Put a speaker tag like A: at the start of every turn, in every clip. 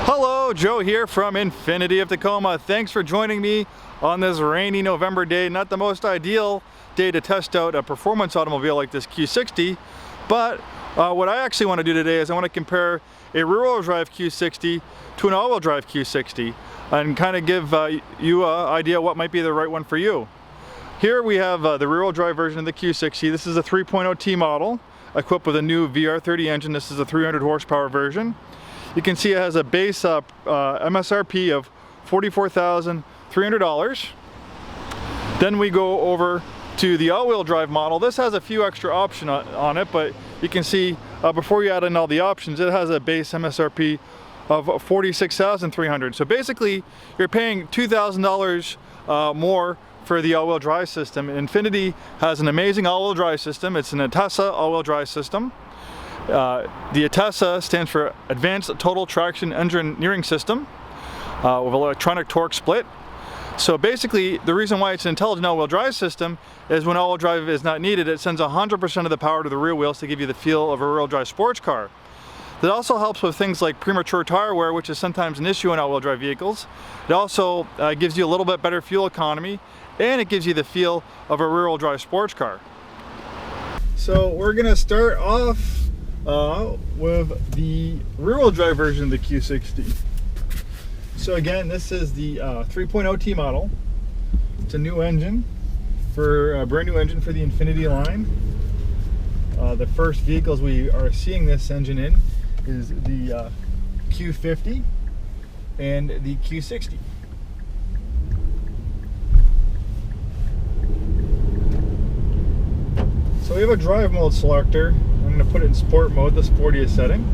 A: Hello, Joe here from Infinity of Tacoma. Thanks for joining me on this rainy November day. Not the most ideal day to test out a performance automobile like this Q60, but what I actually want to do today is I want to compare a rear-wheel drive Q60 to an all-wheel drive Q60 and kind of give you an idea what might be the right one for you. Here we have the rear-wheel drive version of the Q60. This is a 3.0T model equipped with a new VR30 engine. This is a 300 horsepower version. You can see it has a base MSRP of $44,300. Then we go over to the all-wheel drive model. This has a few extra options on it, but you can see before you add in all the options, it has a base MSRP of $46,300. So basically, you're paying $2,000 more for the all-wheel drive system. Infiniti has an amazing all-wheel drive system. It's an ATESA all-wheel drive system. The ATESA stands for Advanced Total Traction Engineering System with electronic torque split. So basically, the reason why it's an intelligent all-wheel drive system is when all-wheel drive is not needed, it sends 100% of the power to the rear wheels to give you the feel of a rear-wheel drive sports car. That also helps with things like premature tire wear, which is sometimes an issue in all-wheel drive vehicles. It also gives you a little bit better fuel economy, and it gives you the feel of a rear-wheel drive sports car. So we're going to start off with the rear-wheel drive version of the Q60. So again, this is the 3.0T model. It's a new engine, a brand new engine for the Infiniti line. The first vehicles we are seeing this engine in is the Q50 and the Q60. So we have a drive mode selector. I'm going to put it in sport mode, the sportiest setting.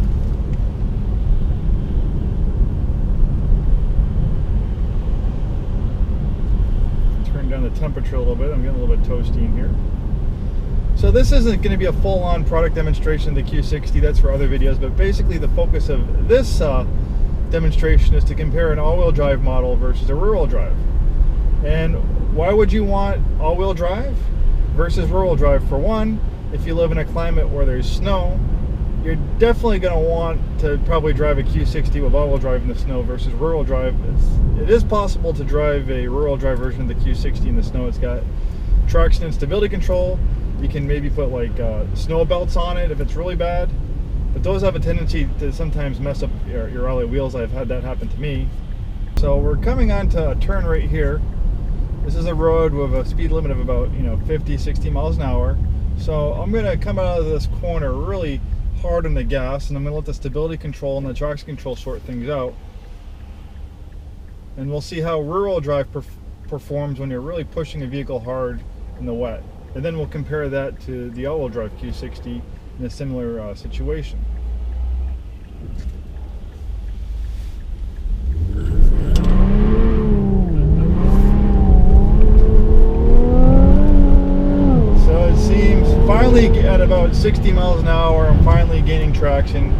A: Turn down the temperature a little bit. I'm getting a little bit toasty in here. So this isn't going to be a full-on product demonstration of the Q60. That's for other videos. But basically the focus of this demonstration is to compare an all-wheel drive model versus a rear-wheel drive. And why would you want all-wheel drive versus rear-wheel drive? For one, if you live in a climate where there's snow, you're definitely going to want to probably drive a Q60 with all-wheel drive in the snow versus rear-wheel drive. It is possible to drive a rear-wheel drive version of the Q60 in the snow. It's got traction and stability control. You can maybe put like snow belts on it if it's really bad, but those have a tendency to sometimes mess up your alloy wheels. I've had that happen to me. So we're coming onto a turn right here. This is a road with a speed limit of about 50, 60 miles an hour. So I'm going to come out of this corner really hard on the gas, and I'm going to let the stability control and the traction control sort things out. And we'll see how rear-wheel drive performs when you're really pushing a vehicle hard in the wet. And then we'll compare that to the all-wheel drive Q60 in a similar situation. Finally, at about 60 miles an hour, I'm finally gaining traction.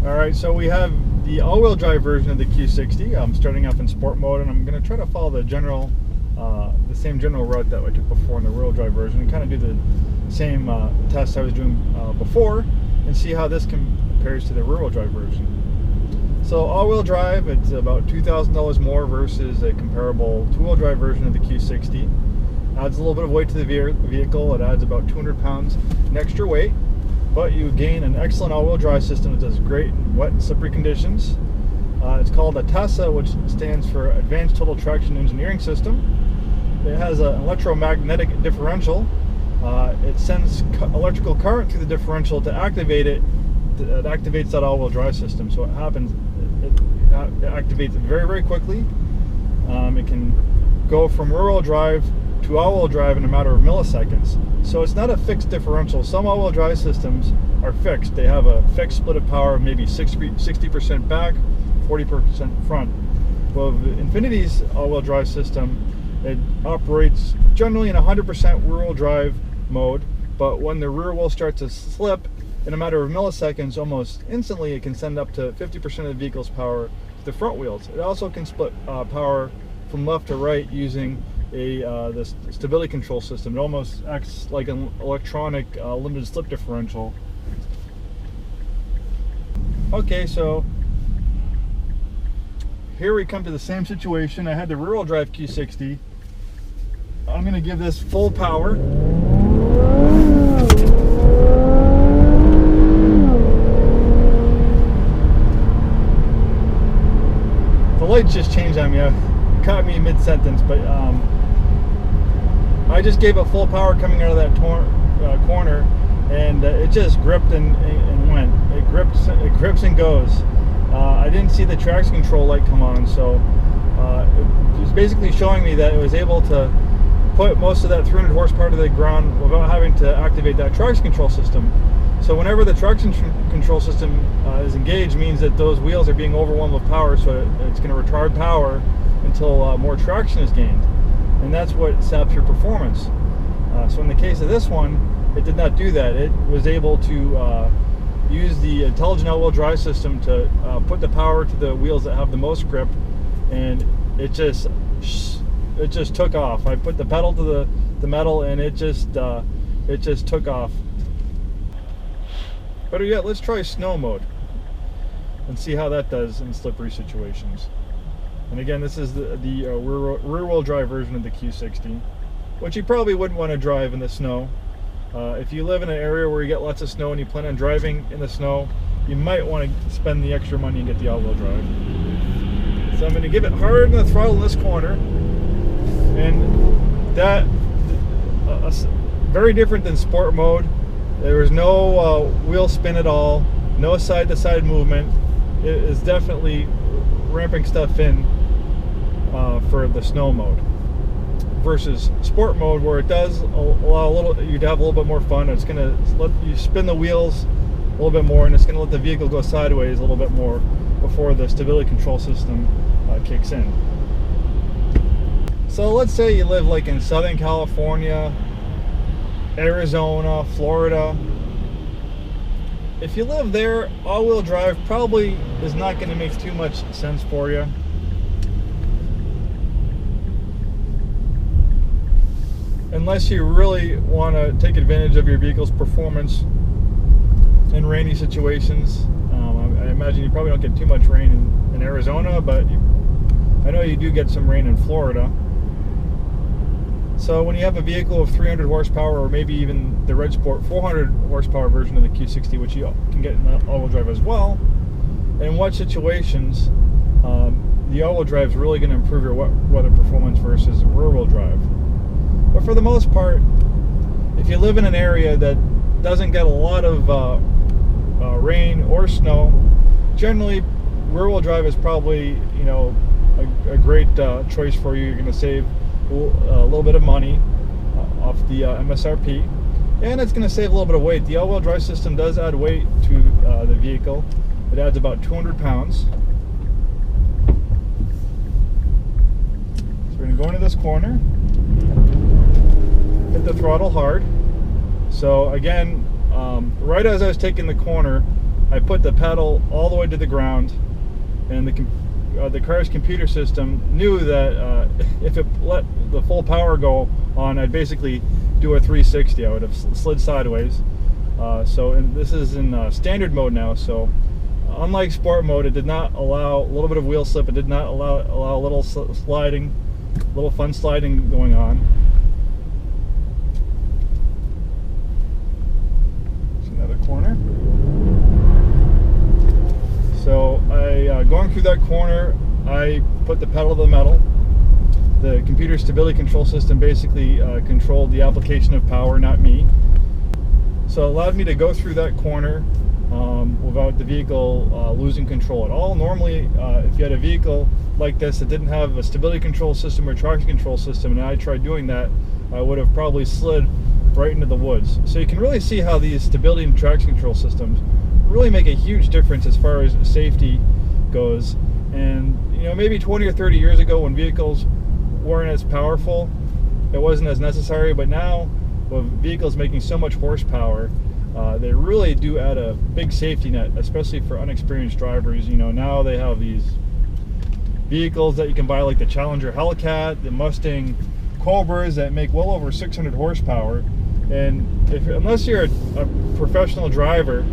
A: Alright, so we have the all-wheel drive version of the Q60. I'm starting off in sport mode, and I'm going to try to follow the same general route that I took before in the rear-wheel drive version, and kind of do the same test I was doing before, and see how this compares to the rear-wheel drive version. So all-wheel drive, it's about $2,000 more versus a comparable two-wheel drive version of the Q60. Adds a little bit of weight to the vehicle. It adds about 200 pounds in extra weight, but you gain an excellent all-wheel drive system that does great in wet and slippery conditions. It's called ATESA, which stands for Advanced Total Traction Engineering System. It has an electromagnetic differential. It sends electrical current through the differential to activate it. It activates that all-wheel drive system. So it activates it very, very quickly. It can go from rear-wheel drive to all-wheel drive in a matter of milliseconds. So it's not a fixed differential. Some all-wheel drive systems are fixed. They have a fixed split of power of maybe 60% back, 40% front. Well, Infiniti's all-wheel drive system, it operates generally in 100% rear-wheel drive mode, but when the rear wheel starts to slip, in a matter of milliseconds, almost instantly, it can send up to 50% of the vehicle's power to the front wheels. It also can split power from left to right using the stability control system. It almost acts like an electronic limited slip differential. Okay, so here we come to the same situation. I had the rear-wheel drive Q60. I'm going to give this full power. The lights just changed on me. It caught me mid-sentence, but I just gave it full power coming out of that corner, and it just gripped and went. It grips and goes. I didn't see the traction control light come on, so it was basically showing me that it was able to put most of that 300 horsepower to the ground without having to activate that traction control system. So whenever the traction control system is engaged, means that those wheels are being overwhelmed with power, so it's going to retard power until more traction is gained. And that's what saps your performance. So in the case of this one, it did not do that. It was able to use the intelligent all-wheel drive system to put the power to the wheels that have the most grip, and it just took off. I put the pedal to the metal, and it just took off. Better yet, let's try snow mode and see how that does in slippery situations. And again, this is the rear-wheel drive version of the Q60, which you probably wouldn't want to drive in the snow. If you live in an area where you get lots of snow and you plan on driving in the snow, you might want to spend the extra money and get the all-wheel drive. So I'm going to give it hard on the throttle in this corner, and that very different than sport mode. There was no wheel spin at all, no side-to-side movement. It is definitely ramping stuff in for the snow mode, versus sport mode, where it does allow you to have a little bit more fun. It's going to let you spin the wheels a little bit more, and it's going to let the vehicle go sideways a little bit more before the stability control system kicks in. So let's say you live like in Southern California, Arizona, Florida. If you live there, all-wheel drive probably is not going to make too much sense for you. Unless you really want to take advantage of your vehicle's performance in rainy situations. I imagine you probably don't get too much rain in Arizona, but I know you do get some rain in Florida. So when you have a vehicle of 300 horsepower, or maybe even the Red Sport 400 horsepower version of the Q60, which you can get in all-wheel drive as well, in what situations the all-wheel drive is really going to improve your weather performance versus rear-wheel drive. But for the most part, if you live in an area that doesn't get a lot of rain or snow, generally rear-wheel drive is probably a great choice for you. You're going to save a little bit of money off the MSRP, and it's going to save a little bit of weight. The all-wheel drive system does add weight to the vehicle. It adds about 200 pounds. So we're going to go into this corner, hit the throttle hard. So again, right as I was taking the corner, I put the pedal all the way to the ground, and the car's computer system knew that if it let the full power go on, I'd basically do a 360. I would have slid sideways. And this is in standard mode now, so unlike sport mode, it did not allow a little bit of wheel slip. It did not allow a little sliding, little fun sliding going on. There's another corner. So going through that corner, I put the pedal to the metal. The computer stability control system basically controlled the application of power, not me. So it allowed me to go through that corner without the vehicle losing control at all. Normally, if you had a vehicle like this that didn't have a stability control system or traction control system, and I tried doing that, I would have probably slid right into the woods. So you can really see how these stability and traction control systems really make a huge difference as far as safety goes. And maybe 20 or 30 years ago, when vehicles weren't as powerful, it wasn't as necessary. But now, with vehicles making so much horsepower, they really do add a big safety net, especially for unexperienced drivers. Now they have these vehicles that you can buy, like the Challenger Hellcat, the Mustang Cobras, that make well over 600 horsepower. And unless you're a professional driver,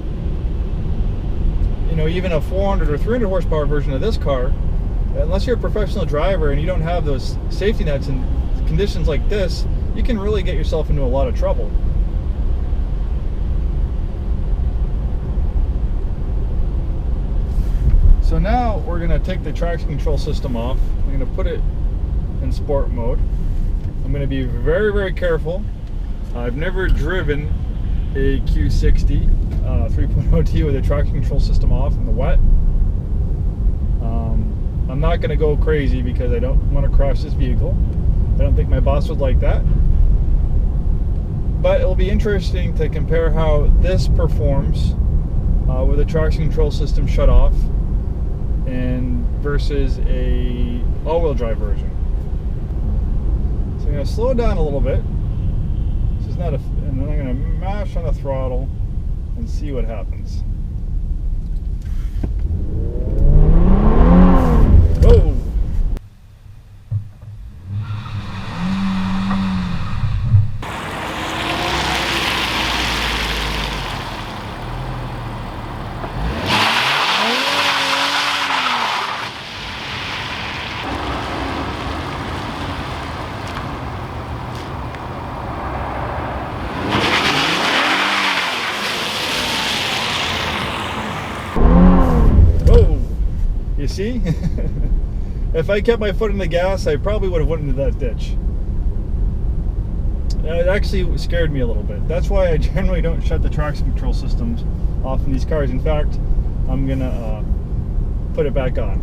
A: even a 400 or 300 horsepower version of this car unless you're a professional driver and you don't have those safety nets in conditions like this, you can really get yourself into a lot of trouble. So now we're going to take the traction control system off. I'm going to put it in sport mode. I'm going to be very, very careful. I've never driven a Q60 3.0T with a traction control system off in the wet. I'm not going to go crazy because I don't want to crash this vehicle. I don't think my boss would like that. But it'll be interesting to compare how this performs with a traction control system shut off and versus a all-wheel drive version. So I'm going to slow down a little bit. This is not a, and then I'm going to mash on the throttle and see what happens. Whoa! You see? If I kept my foot in the gas, I probably would have went into that ditch. It actually scared me a little bit. That's why I generally don't shut the traction control systems off in these cars. In fact, I'm gonna put it back on.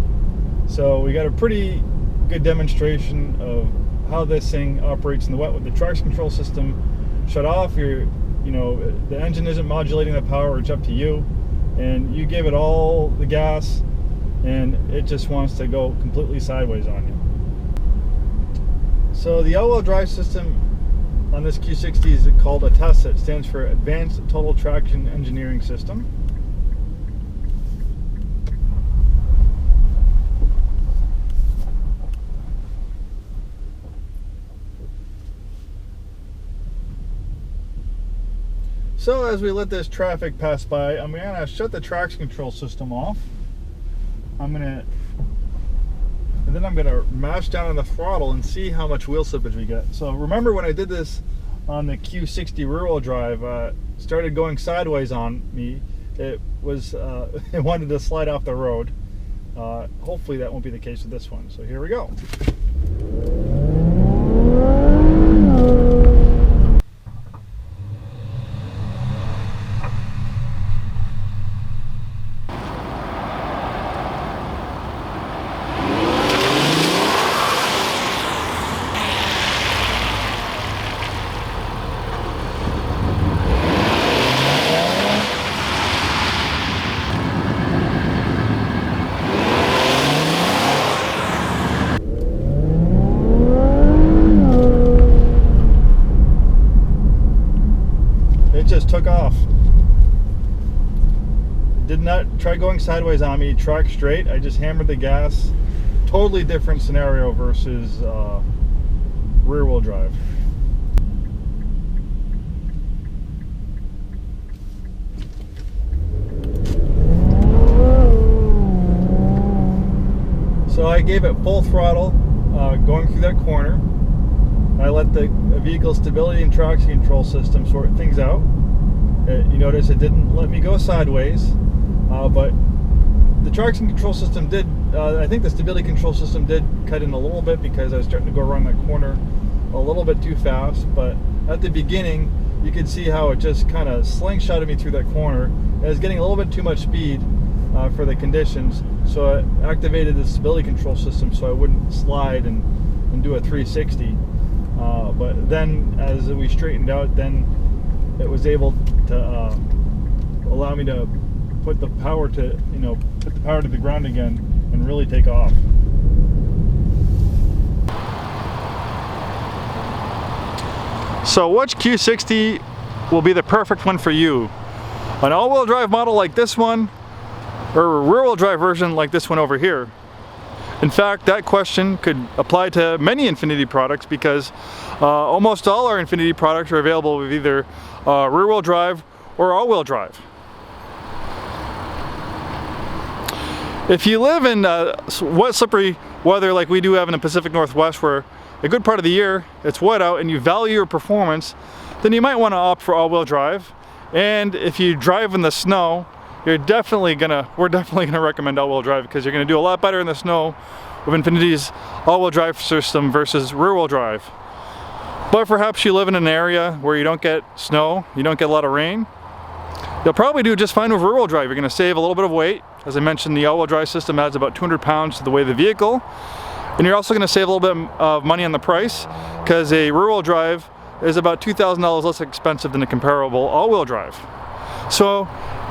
A: So we got a pretty good demonstration of how this thing operates in the wet with the traction control system shut off. The engine isn't modulating the power, it's up to you. And you give it all the gas, and it just wants to go completely sideways on you. So the all-wheel drive system on this Q60 is called ATESA. It stands for Advanced Total Traction Engineering System. So as we let this traffic pass by, I'm going to shut the traction control system off. And then I'm gonna mash down on the throttle and see how much wheel slippage we get. So remember when I did this on the Q60 rear-wheel drive, started going sideways on me. It was it wanted to slide off the road. Hopefully that won't be the case with this one. So here we go. Just took off. Did not try going sideways on me, track straight. I just hammered the gas. Totally different scenario versus rear wheel drive. So I gave it full throttle going through that corner. I let the vehicle stability and traction control system sort things out. You notice it didn't let me go sideways, but the traction control system did, I think the stability control system did cut in a little bit because I was starting to go around that corner a little bit too fast. But at the beginning, you could see how it just kind of slingshotted me through that corner. I was getting a little bit too much speed for the conditions, so I activated the stability control system so I wouldn't slide and do a 360. But then as we straightened out, then it was able to allow me to put the power to, put the power to the ground again and really take off. So which Q60 will be the perfect one for you? An all-wheel drive model like this one, or a rear-wheel drive version like this one over here? In fact, that question could apply to many Infiniti products because almost all our Infiniti products are available with either rear-wheel drive or all-wheel drive. If you live in wet, slippery weather like we do have in the Pacific Northwest, where a good part of the year it's wet out and you value your performance, then you might want to opt for all-wheel drive. And if you drive in the snow, we're definitely gonna recommend all-wheel drive, because you're gonna do a lot better in the snow with Infiniti's all-wheel drive system versus rear-wheel drive. But perhaps you live in an area where you don't get snow, you don't get a lot of rain, you'll probably do just fine with rear-wheel drive. You're gonna save a little bit of weight. As I mentioned, the all-wheel drive system adds about 200 pounds to the weight of the vehicle. And you're also gonna save a little bit of money on the price, because a rear-wheel drive is about $2,000 less expensive than a comparable all-wheel drive. So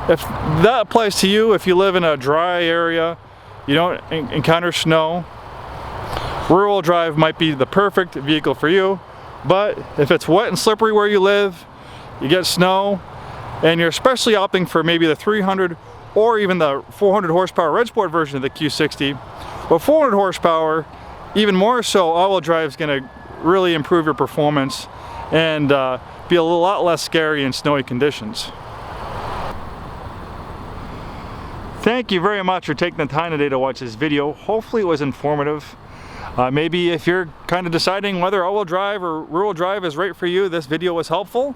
A: if that applies to you, if you live in a dry area, you don't encounter snow, rear-wheel drive might be the perfect vehicle for you. But if it's wet and slippery where you live, you get snow, and you're especially opting for maybe the 300 or even the 400 horsepower red sport version of the Q60, well, 400 horsepower, even more so, all-wheel drive is going to really improve your performance and be a lot less scary in snowy conditions. Thank you very much for taking the time today to watch this video. Hopefully it was informative. Maybe if you're kind of deciding whether all-wheel drive or rear-wheel drive is right for you, this video was helpful.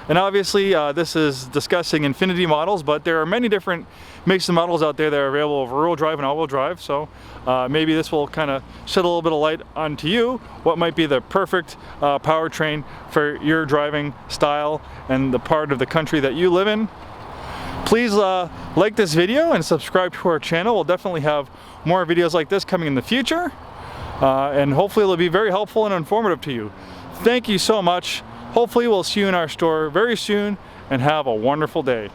A: And obviously this is discussing Infiniti models, but there are many different makes and models out there that are available for rear-wheel drive and all-wheel drive. So maybe this will kind of shed a little bit of light onto you what might be the perfect powertrain for your driving style and the part of the country that you live in. Please like this video and subscribe to our channel. We'll definitely have more videos like this coming in the future. And hopefully it'll be very helpful and informative to you. Thank you so much. Hopefully we'll see you in our store very soon, and have a wonderful day.